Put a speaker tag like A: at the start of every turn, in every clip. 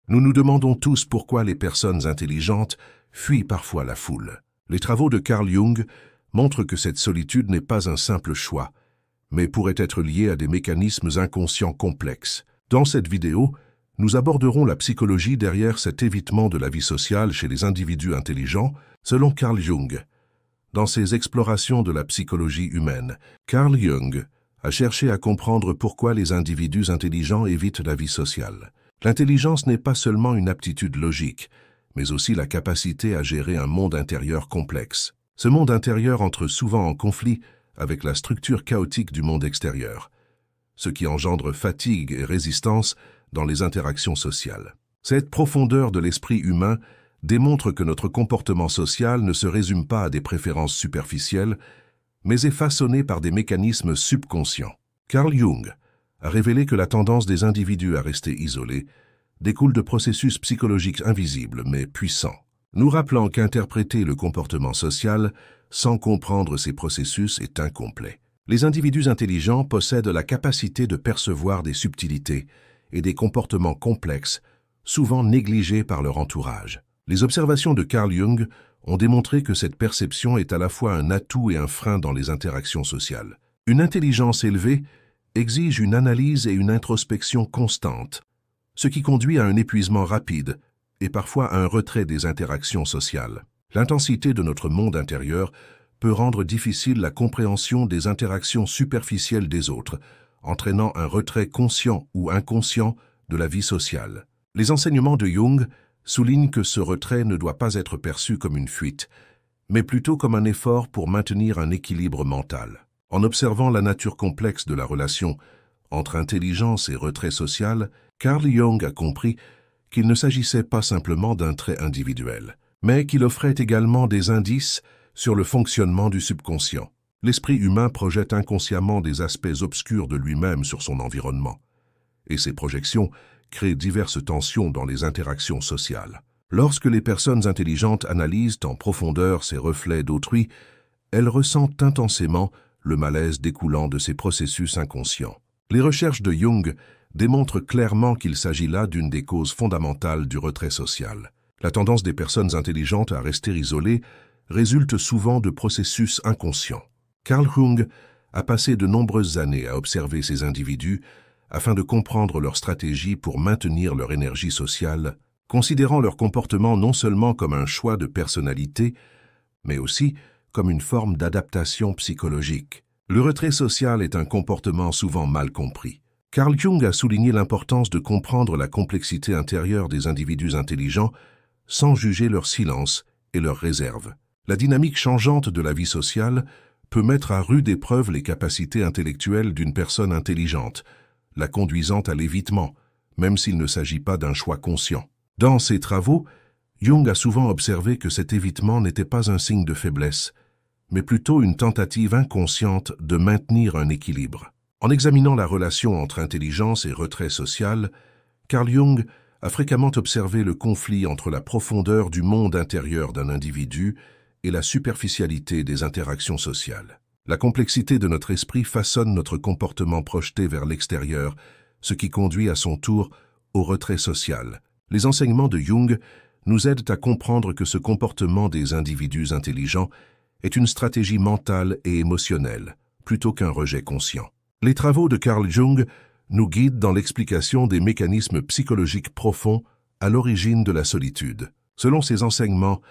A: Nous nous demandons tous pourquoi les personnes intelligentes fuient parfois la foule. Les travaux de Carl Jung montrent que cette solitude n'est pas un simple choix, mais pourrait être liée à des mécanismes inconscients complexes. Dans cette vidéo, nous aborderons la psychologie derrière cet évitement de la vie sociale chez les individus intelligents, selon Carl Jung. Dans ses explorations de la psychologie humaine, Carl Jung a cherché à comprendre pourquoi les individus intelligents évitent la vie sociale. L'intelligence n'est pas seulement une aptitude logique, mais aussi la capacité à gérer un monde intérieur complexe. Ce monde intérieur entre souvent en conflit avec la structure chaotique du monde extérieur, ce qui engendre fatigue et résistance dans les interactions sociales. Cette profondeur de l'esprit humain démontre que notre comportement social ne se résume pas à des préférences superficielles, mais est façonné par des mécanismes subconscients. Carl Jung a révélé que la tendance des individus à rester isolés découle de processus psychologiques invisibles mais puissants, nous rappelant qu'interpréter le comportement social sans comprendre ces processus est incomplet. Les individus intelligents possèdent la capacité de percevoir des subtilités et des comportements complexes, souvent négligés par leur entourage. Les observations de Carl Jung ont démontré que cette perception est à la fois un atout et un frein dans les interactions sociales. Une intelligence élevée exige une analyse et une introspection constantes, ce qui conduit à un épuisement rapide et parfois à un retrait des interactions sociales. L'intensité de notre monde intérieur peut rendre difficile la compréhension des interactions superficielles des autres, entraînant un retrait conscient ou inconscient de la vie sociale. Les enseignements de Jung soulignent que ce retrait ne doit pas être perçu comme une fuite, mais plutôt comme un effort pour maintenir un équilibre mental. En observant la nature complexe de la relation entre intelligence et retrait social, Carl Jung a compris qu'il ne s'agissait pas simplement d'un trait individuel, mais qu'il offrait également des indices sur le fonctionnement du subconscient. L'esprit humain projette inconsciemment des aspects obscurs de lui-même sur son environnement, et ces projections créent diverses tensions dans les interactions sociales. Lorsque les personnes intelligentes analysent en profondeur ces reflets d'autrui, elles ressentent intensément le malaise découlant de ces processus inconscients. Les recherches de Jung démontrent clairement qu'il s'agit là d'une des causes fondamentales du retrait social. La tendance des personnes intelligentes à rester isolées résulte souvent de processus inconscients. Carl Jung a passé de nombreuses années à observer ces individus afin de comprendre leurs stratégies pour maintenir leur énergie sociale, considérant leur comportement non seulement comme un choix de personnalité, mais aussi comme une forme d'adaptation psychologique. Le retrait social est un comportement souvent mal compris. Carl Jung a souligné l'importance de comprendre la complexité intérieure des individus intelligents sans juger leur silence et leurs réserves. La dynamique changeante de la vie sociale peut mettre à rude épreuve les capacités intellectuelles d'une personne intelligente, la conduisant à l'évitement, même s'il ne s'agit pas d'un choix conscient. Dans ses travaux, Jung a souvent observé que cet évitement n'était pas un signe de faiblesse, mais plutôt une tentative inconsciente de maintenir un équilibre. En examinant la relation entre intelligence et retrait social, Carl Jung a fréquemment observé le conflit entre la profondeur du monde intérieur d'un individu et la superficialité des interactions sociales. La complexité de notre esprit façonne notre comportement projeté vers l'extérieur, ce qui conduit à son tour au retrait social. Les enseignements de Jung nous aident à comprendre que ce comportement des individus intelligents est une stratégie mentale et émotionnelle, plutôt qu'un rejet conscient. Les travaux de Carl Jung nous guident dans l'explication des mécanismes psychologiques profonds à l'origine de la solitude. Selon ces enseignements,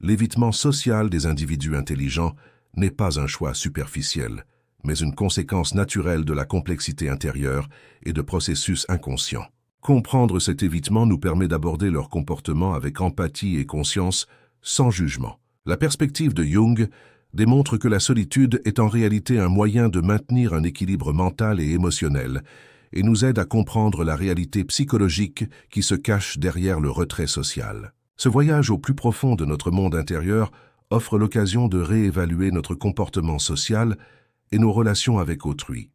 A: l'évitement social des individus intelligents n'est pas un choix superficiel, mais une conséquence naturelle de la complexité intérieure et de processus inconscients. Comprendre cet évitement nous permet d'aborder leur comportement avec empathie et conscience, sans jugement. La perspective de Jung démontre que la solitude est en réalité un moyen de maintenir un équilibre mental et émotionnel, et nous aide à comprendre la réalité psychologique qui se cache derrière le retrait social. Ce voyage au plus profond de notre monde intérieur offre l'occasion de réévaluer notre comportement social et nos relations avec autrui.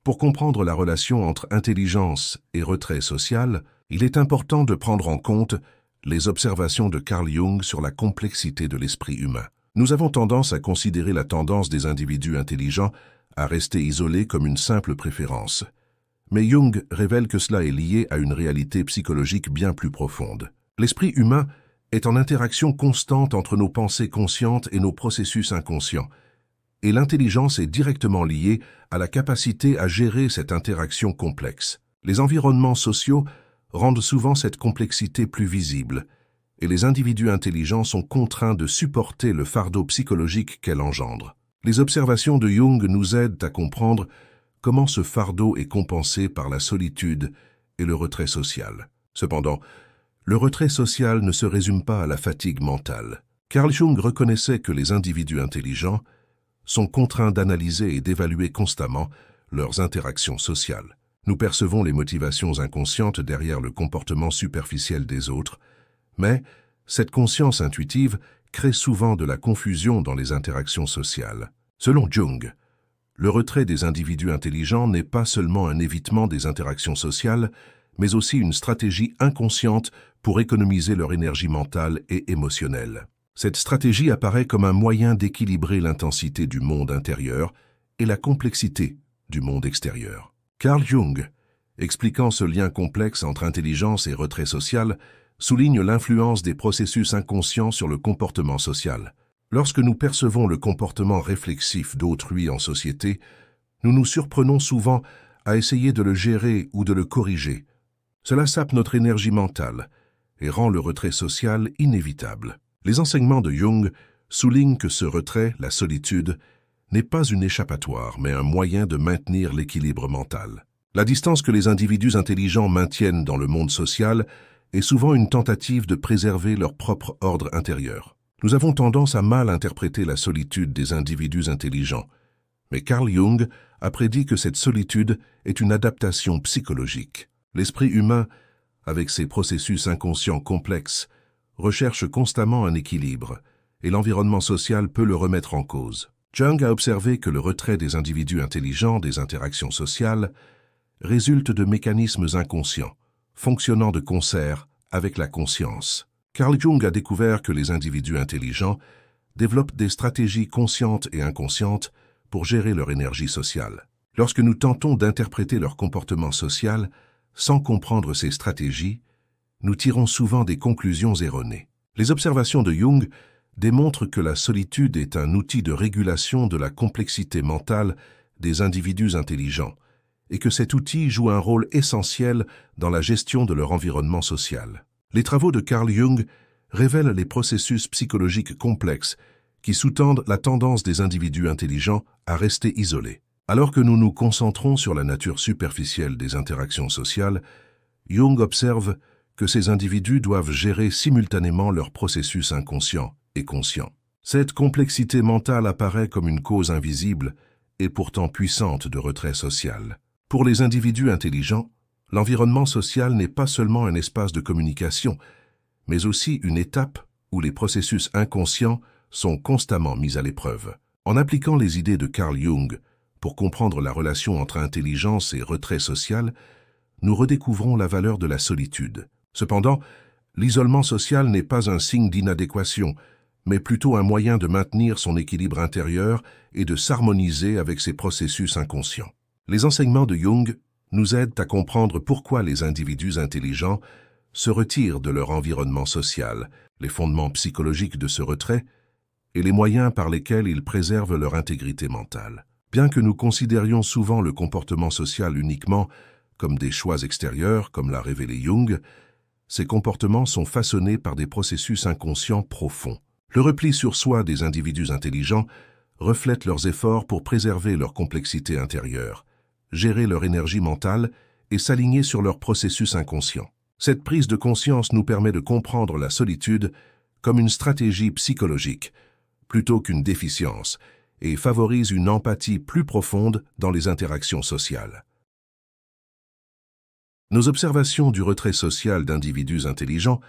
A: Pour comprendre la relation entre intelligence et retrait social, il est important de prendre en compte les observations de Carl Jung sur la complexité de l'esprit humain. Nous avons tendance à considérer la tendance des individus intelligents à rester isolés comme une simple préférence. Mais Jung révèle que cela est lié à une réalité psychologique bien plus profonde. L'esprit humain est en interaction constante entre nos pensées conscientes et nos processus inconscients, et l'intelligence est directement liée à la capacité à gérer cette interaction complexe. Les environnements sociaux rendent souvent cette complexité plus visible, et les individus intelligents sont contraints de supporter le fardeau psychologique qu'elle engendre. Les observations de Jung nous aident à comprendre comment ce fardeau est compensé par la solitude et le retrait social. Cependant, le retrait social ne se résume pas à la fatigue mentale. Carl Jung reconnaissait que les individus intelligents sont contraints d'analyser et d'évaluer constamment leurs interactions sociales. Nous percevons les motivations inconscientes derrière le comportement superficiel des autres, mais cette conscience intuitive crée souvent de la confusion dans les interactions sociales. Selon Jung, le retrait des individus intelligents n'est pas seulement un évitement des interactions sociales, mais aussi une stratégie inconsciente pour économiser leur énergie mentale et émotionnelle. Cette stratégie apparaît comme un moyen d'équilibrer l'intensité du monde intérieur et la complexité du monde extérieur. Carl Jung, expliquant ce lien complexe entre intelligence et retrait social, souligne l'influence des processus inconscients sur le comportement social. Lorsque nous percevons le comportement réflexif d'autrui en société, nous nous surprenons souvent à essayer de le gérer ou de le corriger. Cela sape notre énergie mentale et rend le retrait social inévitable. Les enseignements de Jung soulignent que ce retrait, la solitude, n'est pas une échappatoire, mais un moyen de maintenir l'équilibre mental. La distance que les individus intelligents maintiennent dans le monde social est souvent une tentative de préserver leur propre ordre intérieur. Nous avons tendance à mal interpréter la solitude des individus intelligents, mais Carl Jung a prédit que cette solitude est une adaptation psychologique. L'esprit humain, avec ses processus inconscients complexes, recherche constamment un équilibre, et l'environnement social peut le remettre en cause. Jung a observé que le retrait des individus intelligents des interactions sociales résulte de mécanismes inconscients, fonctionnant de concert avec la conscience. Carl Jung a découvert que les individus intelligents développent des stratégies conscientes et inconscientes pour gérer leur énergie sociale. Lorsque nous tentons d'interpréter leur comportement social sans comprendre ces stratégies, nous tirons souvent des conclusions erronées. Les observations de Jung démontrent que la solitude est un outil de régulation de la complexité mentale des individus intelligents et que cet outil joue un rôle essentiel dans la gestion de leur environnement social. Les travaux de Carl Jung révèlent les processus psychologiques complexes qui sous-tendent la tendance des individus intelligents à rester isolés. Alors que nous nous concentrons sur la nature superficielle des interactions sociales, Jung observe que ces individus doivent gérer simultanément leurs processus inconscients et conscients. Cette complexité mentale apparaît comme une cause invisible et pourtant puissante de retrait social. Pour les individus intelligents, l'environnement social n'est pas seulement un espace de communication, mais aussi une étape où les processus inconscients sont constamment mis à l'épreuve. En appliquant les idées de Carl Jung pour comprendre la relation entre intelligence et retrait social, nous redécouvrons la valeur de la solitude. Cependant, l'isolement social n'est pas un signe d'inadéquation, mais plutôt un moyen de maintenir son équilibre intérieur et de s'harmoniser avec ses processus inconscients. Les enseignements de Jung nous aident à comprendre pourquoi les individus intelligents se retirent de leur environnement social, les fondements psychologiques de ce retrait et les moyens par lesquels ils préservent leur intégrité mentale. Bien que nous considérions souvent le comportement social uniquement comme des choix extérieurs, comme l'a révélé Jung, ces comportements sont façonnés par des processus inconscients profonds. Le repli sur soi des individus intelligents reflète leurs efforts pour préserver leur complexité intérieure, gérer leur énergie mentale et s'aligner sur leurs processus inconscients. Cette prise de conscience nous permet de comprendre la solitude comme une stratégie psychologique, plutôt qu'une déficience, et favorise une empathie plus profonde dans les interactions sociales. Nos observations du retrait social d'individus intelligents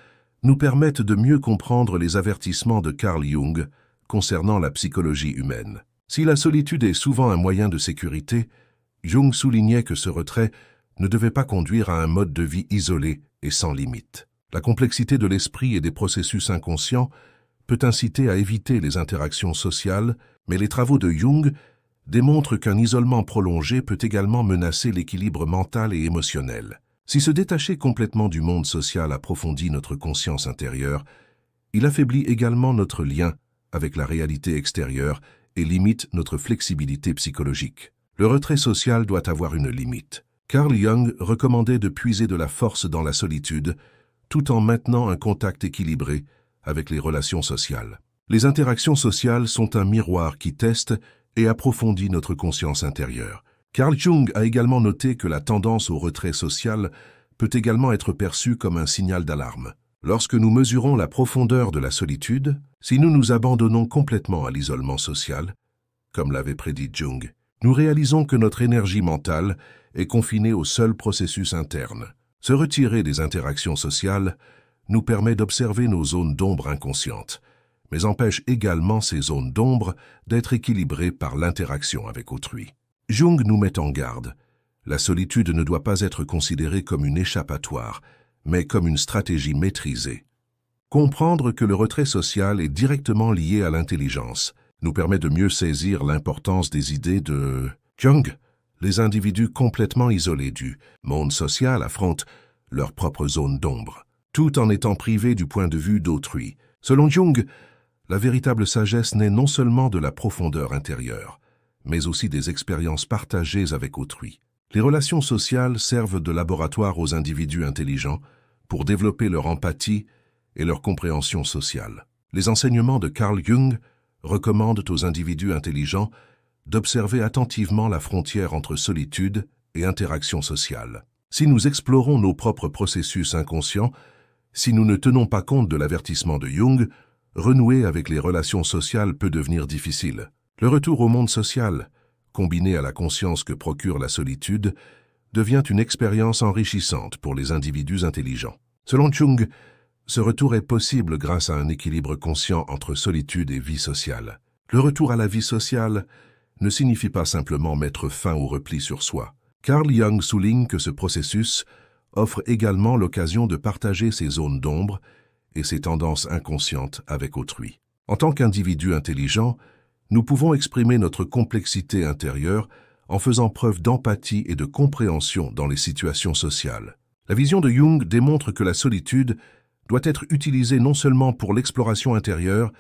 A: nous permettent de mieux comprendre les avertissements de Carl Jung concernant la psychologie humaine. Si la solitude est souvent un moyen de sécurité, Jung soulignait que ce retrait ne devait pas conduire à un mode de vie isolé et sans limite. La complexité de l'esprit et des processus inconscients peut inciter à éviter les interactions sociales, mais les travaux de Jung démontre qu'un isolement prolongé peut également menacer l'équilibre mental et émotionnel. Si se détacher complètement du monde social approfondit notre conscience intérieure, il affaiblit également notre lien avec la réalité extérieure et limite notre flexibilité psychologique. Le retrait social doit avoir une limite. Carl Jung recommandait de puiser de la force dans la solitude, tout en maintenant un contact équilibré avec les relations sociales. Les interactions sociales sont un miroir qui teste et approfondit notre conscience intérieure. Carl Jung a également noté que la tendance au retrait social peut également être perçue comme un signal d'alarme. Lorsque nous mesurons la profondeur de la solitude, si nous nous abandonnons complètement à l'isolement social, comme l'avait prédit Jung, nous réalisons que notre énergie mentale est confinée au seul processus interne. Se retirer des interactions sociales nous permet d'observer nos zones d'ombre inconscientes, mais empêche également ces zones d'ombre d'être équilibrées par l'interaction avec autrui. Jung nous met en garde. La solitude ne doit pas être considérée comme une échappatoire, mais comme une stratégie maîtrisée. Comprendre que le retrait social est directement lié à l'intelligence nous permet de mieux saisir l'importance des idées de Jung. Les individus complètement isolés du monde social affrontent leur propre zone d'ombre, tout en étant privés du point de vue d'autrui. Selon Jung, la véritable sagesse naît non seulement de la profondeur intérieure, mais aussi des expériences partagées avec autrui. Les relations sociales servent de laboratoire aux individus intelligents pour développer leur empathie et leur compréhension sociale. Les enseignements de Carl Jung recommandent aux individus intelligents d'observer attentivement la frontière entre solitude et interaction sociale. Si nous explorons nos propres processus inconscients, si nous ne tenons pas compte de l'avertissement de Jung, renouer avec les relations sociales peut devenir difficile. Le retour au monde social, combiné à la conscience que procure la solitude, devient une expérience enrichissante pour les individus intelligents. Selon Jung, ce retour est possible grâce à un équilibre conscient entre solitude et vie sociale. Le retour à la vie sociale ne signifie pas simplement mettre fin au repli sur soi. Carl Jung souligne que ce processus offre également l'occasion de partager ses zones d'ombre et ses tendances inconscientes avec autrui. En tant qu'individus intelligents, nous pouvons exprimer notre complexité intérieure en faisant preuve d'empathie et de compréhension dans les situations sociales. La vision de Jung démontre que la solitude doit être utilisée non seulement pour l'exploration intérieure,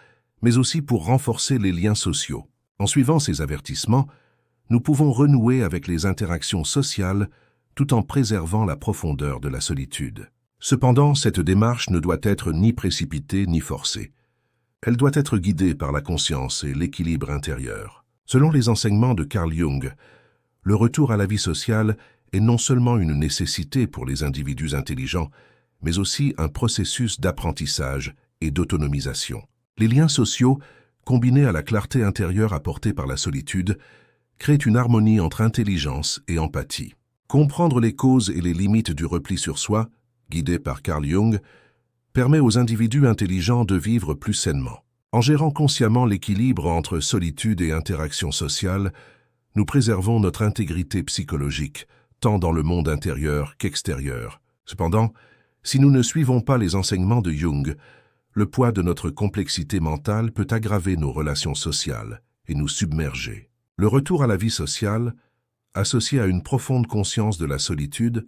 A: mais aussi pour renforcer les liens sociaux. En suivant ces avertissements, nous pouvons renouer avec les interactions sociales tout en préservant la profondeur de la solitude. Cependant, cette démarche ne doit être ni précipitée ni forcée. Elle doit être guidée par la conscience et l'équilibre intérieur. Selon les enseignements de Carl Jung, le retour à la vie sociale est non seulement une nécessité pour les individus intelligents, mais aussi un processus d'apprentissage et d'autonomisation. Les liens sociaux, combinés à la clarté intérieure apportée par la solitude, créent une harmonie entre intelligence et empathie. Comprendre les causes et les limites du repli sur soi, guidé par Carl Jung, permet aux individus intelligents de vivre plus sainement. En gérant consciemment l'équilibre entre solitude et interaction sociale, nous préservons notre intégrité psychologique, tant dans le monde intérieur qu'extérieur. Cependant, si nous ne suivons pas les enseignements de Jung, le poids de notre complexité mentale peut aggraver nos relations sociales et nous submerger. Le retour à la vie sociale, associé à une profonde conscience de la solitude,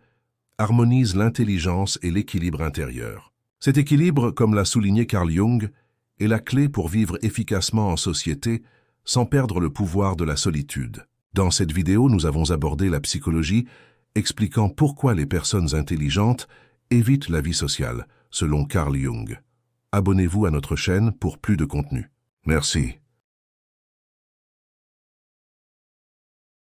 A: harmonise l'intelligence et l'équilibre intérieur. Cet équilibre, comme l'a souligné Carl Jung, est la clé pour vivre efficacement en société sans perdre le pouvoir de la solitude. Dans cette vidéo, nous avons abordé la psychologie, expliquant pourquoi les personnes intelligentes évitent la vie sociale, selon Carl Jung. Abonnez-vous à notre chaîne pour plus de contenu. Merci.